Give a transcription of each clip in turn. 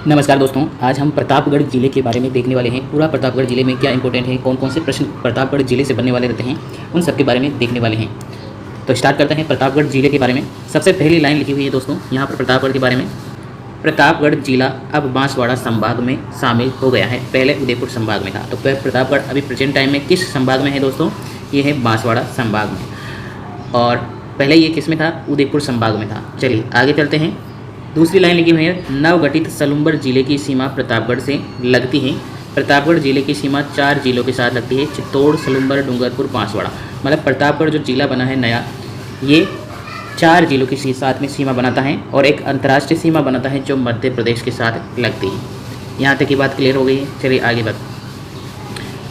नमस्कार दोस्तों, आज हम प्रतापगढ़ जिले के बारे में देखने वाले हैं। पूरा प्रतापगढ़ जिले में क्या इंपॉर्टेंट है, कौन कौन से प्रश्न प्रतापगढ़ जिले से बनने वाले रहते हैं, उन सब के बारे में देखने वाले हैं। तो स्टार्ट करते हैं प्रतापगढ़ जिले के बारे में। सबसे पहली लाइन लिखी हुई है दोस्तों यहाँ पर प्रतापगढ़ के बारे में। प्रतापगढ़ जिला अब बांसवाड़ा संभाग में शामिल हो गया है, पहले उदयपुर संभाग में था। तो प्रतापगढ़ अभी प्रेजेंट टाइम में किस संभाग में है दोस्तों? ये है बांसवाड़ा संभाग में, और पहले ये किस में था? उदयपुर संभाग में था। चलिए आगे चलते हैं। दूसरी लाइन लिखी हुई है, नवगठित सलुम्बर जिले की सीमा प्रतापगढ़ से लगती है। प्रतापगढ़ जिले की सीमा 4 जिलों के साथ लगती है, चित्तौड़, सलुम्बर, डूंगरपुर, बांसवाड़ा। मतलब प्रतापगढ़ जो जिला बना है नया, ये 4 जिलों के साथ में सीमा बनाता है और एक अंतर्राष्ट्रीय सीमा बनाता है जो मध्य प्रदेश के साथ लगती है। यहाँ तक की बात क्लियर हो गई है। चलिए आगे बात।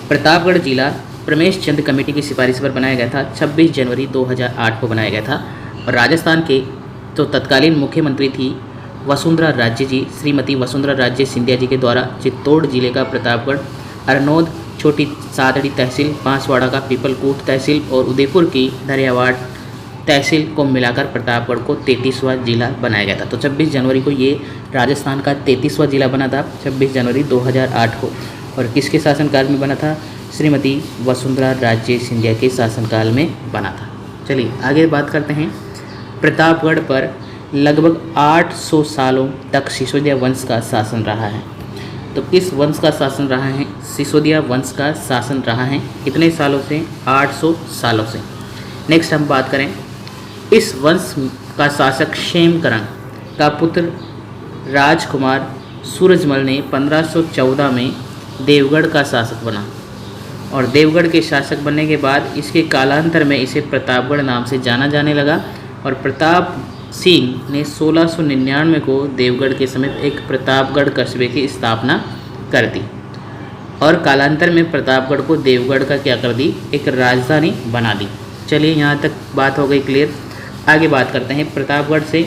प्रतापगढ़ जिला प्रमेश चंद कमेटी की सिफारिश पर बनाया गया था। 26 जनवरी 2008 को बनाया गया था और राजस्थान के जो तत्कालीन मुख्यमंत्री थी वसुंधरा राजे जी, श्रीमती वसुंधरा राजे सिंधिया जी के द्वारा चित्तौड़ जिले का प्रतापगढ़, अरनोद, छोटी सादड़ी तहसील, बांसवाड़ा का पीपलकोट तहसील और उदयपुर की दरियावाड़ तहसील को मिलाकर प्रतापगढ़ को 33वां जिला बनाया गया था। तो 26 जनवरी को ये राजस्थान का 33वां जिला बना था, 26 जनवरी 2008 को। और किसके शासनकाल में बना था? श्रीमती वसुंधरा राजे सिंधिया के शासनकाल में बना था। चलिए आगे बात करते हैं। प्रतापगढ़ पर लगभग 800 सालों तक सिसोदिया वंश का शासन रहा है। तो किस वंश का शासन रहा है? सिसोदिया वंश का शासन रहा है। कितने सालों से? 800 सालों से। नेक्स्ट हम बात करें, इस वंश का शासक क्षेमकरण का पुत्र राजकुमार सूरजमल ने 1514 में देवगढ़ का शासक बना और देवगढ़ के शासक बनने के बाद इसके कालांतर में इसे प्रतापगढ़ नाम से जाना जाने लगा। और प्रताप सिंह ने 1699 को देवगढ़ के समीप एक प्रतापगढ़ कस्बे की स्थापना कर दी और कालांतर में प्रतापगढ़ को देवगढ़ का क्या कर दी? एक राजधानी बना दी। चलिए यहाँ तक बात हो गई क्लियर। आगे बात करते हैं प्रतापगढ़ से।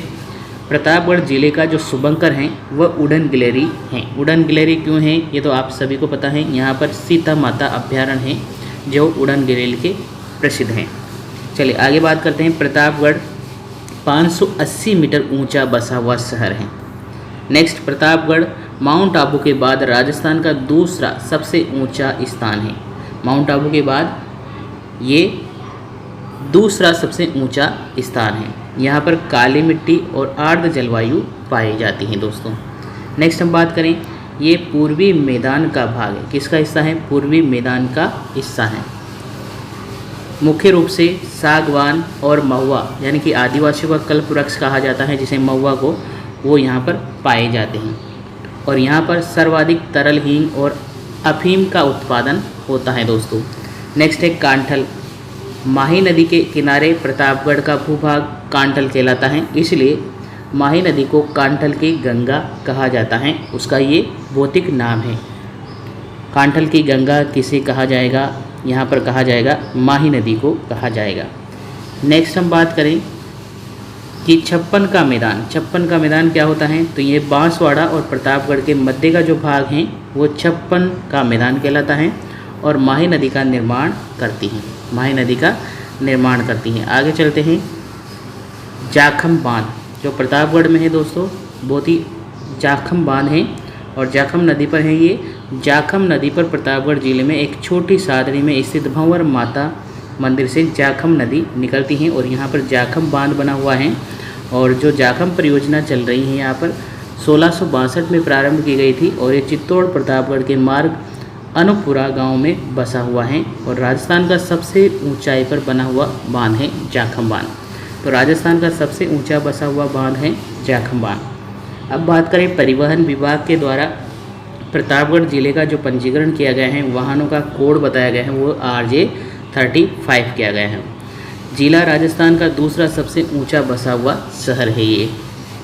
प्रतापगढ़ जिले का जो शुभंकर हैं वह उड़न गिलेरी हैं। उड़न गिलेरी क्यों हैं ये तो आप सभी को पता है। यहाँ पर सीता माता अभ्यारण्य है जो उड़न गिलेरी के प्रसिद्ध हैं। चलिए आगे बात करते हैं। प्रतापगढ़ 580 मीटर ऊंचा बसा हुआ शहर है। नेक्स्ट, प्रतापगढ़ माउंट आबू के बाद राजस्थान का दूसरा सबसे ऊंचा स्थान है। माउंट आबू के बाद ये दूसरा सबसे ऊंचा स्थान है। यहाँ पर काली मिट्टी और आर्द्र जलवायु पाई जाती है दोस्तों। नेक्स्ट हम बात करें, ये पूर्वी मैदान का भाग है। किसका हिस्सा है? पूर्वी मैदान का हिस्सा है। मुख्य रूप से सागवान और महुआ यानी कि आदिवासियों का कल्प वृक्ष कहा जाता है जिसे महुआ को, वो यहाँ पर पाए जाते हैं। और यहाँ पर सर्वाधिक तरल हींग और अफीम का उत्पादन होता है दोस्तों। नेक्स्ट है कांठल। माही नदी के किनारे प्रतापगढ़ का भूभाग कांठल कहलाता है, इसलिए माही नदी को कांठल की गंगा कहा जाता है। उसका ये भौतिक नाम है। कांठल की गंगा किसे कहा जाएगा? यहाँ पर कहा जाएगा माही नदी को कहा जाएगा। नेक्स्ट हम बात करें कि छप्पन का मैदान। छप्पन का मैदान क्या होता है? तो ये बांसवाड़ा और प्रतापगढ़ के मध्य का जो भाग है वो छप्पन का मैदान कहलाता है और माही नदी का निर्माण करती हैं। माही नदी का निर्माण करती हैं। आगे चलते हैं। जाखम बांध जो प्रतापगढ़ में है दोस्तों, बहुत ही जाखम बांध है और जाखम नदी पर है ये। जाखम नदी पर प्रतापगढ़ जिले में एक छोटी सादड़ी में स्थित भंवर माता मंदिर से जाखम नदी निकलती है और यहाँ पर जाखम बांध बना हुआ है। और जो जाखम परियोजना चल रही है यहाँ पर 1662 में प्रारंभ की गई थी और ये चित्तौड़ प्रतापगढ़ के मार्ग अनुपुरा गांव में बसा हुआ है और राजस्थान का सबसे ऊंचाई पर बना हुआ बांध है जाखम बांध। तो राजस्थान का सबसे ऊंचा बसा हुआ बांध है जाखम बांध। अब बात करें परिवहन विभाग के द्वारा प्रतापगढ़ जिले का जो पंजीकरण किया गया है, वाहनों का कोड बताया गया है, वो RJ35 किया गया है। जिला राजस्थान का दूसरा सबसे ऊंचा बसा हुआ शहर है ये।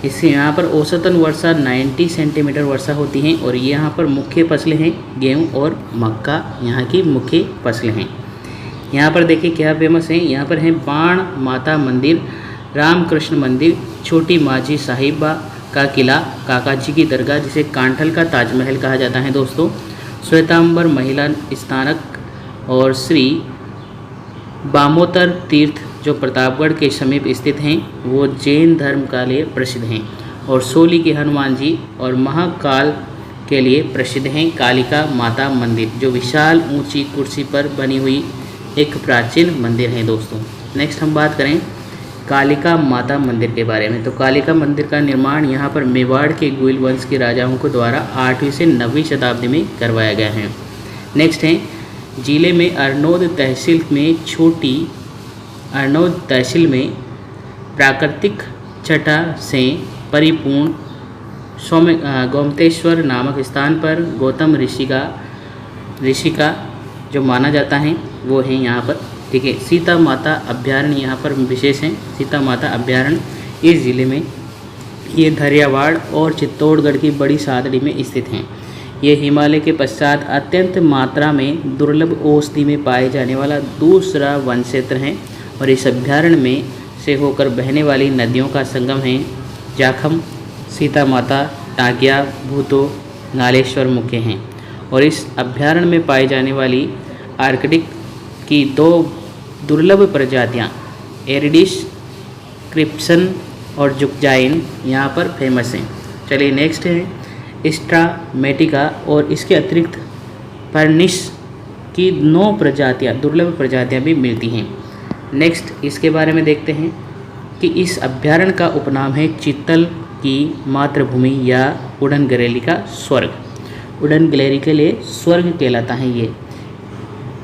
इससे यहाँ पर औसतन वर्षा 90 सेंटीमीटर वर्षा होती है और यहाँ पर मुख्य फसलें हैं गेहूँ और मक्का, यहाँ की मुख्य फसलें हैं। यहाँ पर देखिए क्या फेमस है। यहाँ पर है बाण माता मंदिर, रामकृष्ण मंदिर, छोटी माझी साहिबा का किला, काका जी की दरगाह जिसे कांठल का ताजमहल कहा जाता है दोस्तों, श्वेतांबर महिला स्नानक और श्री बामोतर तीर्थ जो प्रतापगढ़ के समीप स्थित हैं वो जैन धर्म के लिए प्रसिद्ध हैं। और सोली के हनुमान जी और महाकाल के लिए प्रसिद्ध हैं कालिका माता मंदिर, जो विशाल ऊंची कुर्सी पर बनी हुई एक प्राचीन मंदिर है दोस्तों। नेक्स्ट हम बात करें कालिका माता मंदिर के बारे में। तो कालिका मंदिर का निर्माण यहाँ पर मेवाड़ के गुइल वंश के राजाओं के द्वारा 8वीं से 9वीं शताब्दी में करवाया गया है। नेक्स्ट है जिले में अरनोद तहसील में प्राकृतिक छटा से परिपूर्ण गोमतेश्वर नामक स्थान पर गौतम ऋषि का जो माना जाता है वो है यहाँ पर, ठीक है। सीता माता अभ्यारण्य यहाँ पर विशेष है। सीता माता अभ्यारण्य इस ज़िले में ये धरियावाड़ और चित्तौड़गढ़ की बड़ी सादड़ी में स्थित हैं। ये हिमालय के पश्चात अत्यंत मात्रा में दुर्लभ औषधि में पाए जाने वाला दूसरा वन क्षेत्र है और इस अभ्यारण्य में से होकर बहने वाली नदियों का संगम है जाखम, सीता माता, टाकिया, भूतो, नालेश्वर मुख्य हैं। और इस अभ्यारण्य में पाई जाने वाली आर्कटिक की 2 दुर्लभ प्रजातियां एरिडिस क्रिप्सन और जुकजाइन यहाँ पर फेमस हैं। चलिए नेक्स्ट है स्ट्रामेटिका और इसके अतिरिक्त फर्निस की 9 प्रजातियां दुर्लभ प्रजातियां भी मिलती हैं। नेक्स्ट इसके बारे में देखते हैं कि इस अभ्यारण्य का उपनाम है चित्तल की मातृभूमि या उड़न गलेरी का स्वर्ग। उड़न गलेरी के लिए स्वर्ग कहलाता है ये।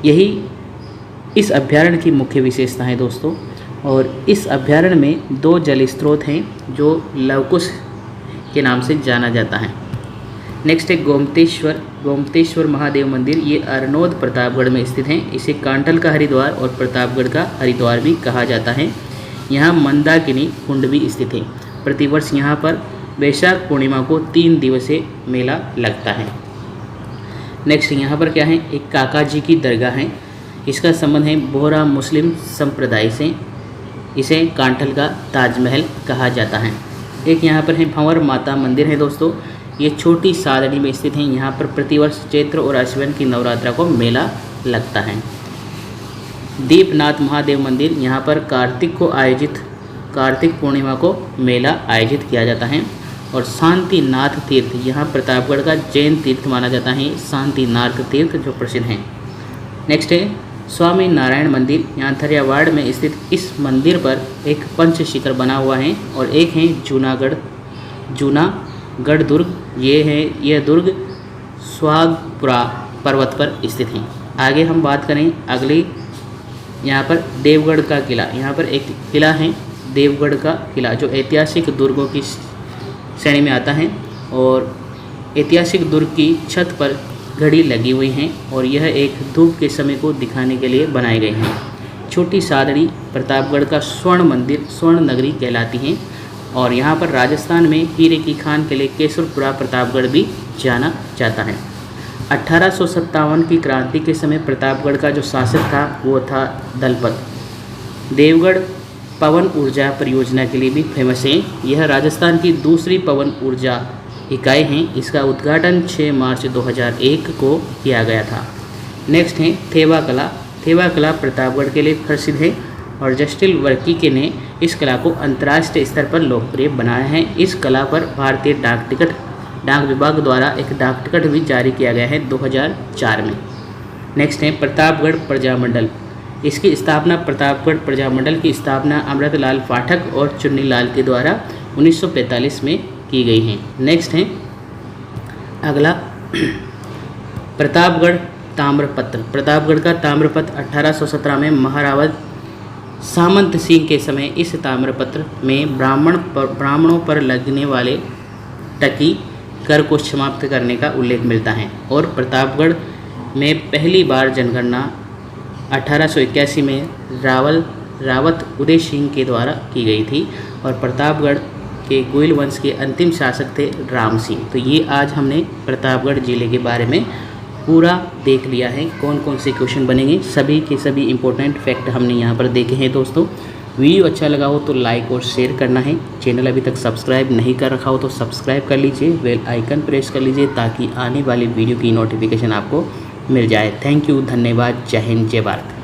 यही इस अभ्यारण्य की मुख्य विशेषता है दोस्तों। और इस अभ्यारण्य में 2 जल स्रोत हैं जो लवकुश के नाम से जाना जाता है। नेक्स्ट है गोमतेश्वर महादेव मंदिर। ये अरनोद प्रतापगढ़ में स्थित है। इसे कांटल का हरिद्वार और प्रतापगढ़ का हरिद्वार भी कहा जाता है। यहाँ मंदाकिनी कुंड भी स्थित है। प्रतिवर्ष यहाँ पर वैशाख पूर्णिमा को 3 दिवसीय मेला लगता है। नेक्स्ट यहाँ पर क्या है, एक काका जी की दरगाह है। इसका संबंध है बोहरा मुस्लिम संप्रदाय से। इसे कांठल का ताजमहल कहा जाता है। एक यहाँ पर है भंवर माता मंदिर है दोस्तों। ये छोटी सादड़ी में स्थित है। यहाँ पर प्रतिवर्ष चैत्र और आश्विन की नवरात्रा को मेला लगता है। दीपनाथ महादेव मंदिर, यहाँ पर कार्तिक पूर्णिमा को मेला आयोजित किया जाता है। और शांतिनाथ तीर्थ, यहाँ प्रतापगढ़ का जैन तीर्थ माना जाता है। शांतिनाथ तीर्थ जो प्रसिद्ध हैं। नेक्स्ट है स्वामी नारायण मंदिर। यहाँ धरियावाड़ में स्थित इस मंदिर पर एक पंच शिखर बना हुआ है और एक है जूनागढ़ दुर्ग। यह दुर्ग स्वागपुरा पर्वत पर स्थित है। आगे हम बात करें अगली, यहाँ पर देवगढ़ का किला। यहाँ पर एक किला है देवगढ़ का किला, जो ऐतिहासिक दुर्गों की श्रेणी में आता है। और ऐतिहासिक दुर्ग की छत पर घड़ी लगी हुई हैं और यह एक धूप के समय को दिखाने के लिए बनाए गए हैं। छोटी सादड़ी प्रतापगढ़ का स्वर्ण नगरी कहलाती हैं। और यहाँ पर राजस्थान में हीरे की खान के लिए केसरपुरा प्रतापगढ़ भी जाना जाता है। 1857 की क्रांति के समय प्रतापगढ़ का जो शासक था वो था दलपत। देवगढ़ पवन ऊर्जा परियोजना के लिए भी फेमस है। यह राजस्थान की दूसरी पवन ऊर्जा इकाई हैं। इसका उद्घाटन 6 मार्च 2001 को किया गया था। नेक्स्ट है थेवा कला। थेवा कला प्रतापगढ़ के लिए प्रसिद्ध है और जस्टिल वर्कीके ने इस कला को अंतर्राष्ट्रीय स्तर पर लोकप्रिय बनाया है। इस कला पर भारतीय डाक विभाग द्वारा एक डाक टिकट भी जारी किया गया है 2004 में। नेक्स्ट है प्रतापगढ़ प्रजामंडल। इसकी स्थापना प्रतापगढ़ प्रजामंडल की स्थापना अमृतलाल पाठक और चुन्नीलाल के द्वारा 1945 में की गई है। नेक्स्ट है अगला प्रतापगढ़ ताम्रपत्र। प्रतापगढ़ का ताम्रपत्र 1817 में महारावत सामंत सिंह के समय इस ताम्रपत्र में ब्राह्मणों पर लगने वाले टकी कर को समाप्त करने का उल्लेख मिलता है। और प्रतापगढ़ में पहली बार जनगणना 1881 में रावत उदय सिंह के द्वारा की गई थी और प्रतापगढ़ के गोइल वंश के अंतिम शासक थे राम सिंह। तो ये आज हमने प्रतापगढ़ ज़िले के बारे में पूरा देख लिया है। कौन कौन से क्वेश्चन बनेंगे, सभी के सभी इंपॉर्टेंट फैक्ट हमने यहाँ पर देखे हैं दोस्तों। वीडियो अच्छा लगा हो तो लाइक और शेयर करना है। चैनल अभी तक सब्सक्राइब नहीं कर रखा हो तो सब्सक्राइब कर लीजिए, बेल आइकन प्रेस कर लीजिए ताकि आने वाली वीडियो की नोटिफिकेशन आपको मिल जाए। थैंक यू, धन्यवाद, जय हिंद, जय भारत।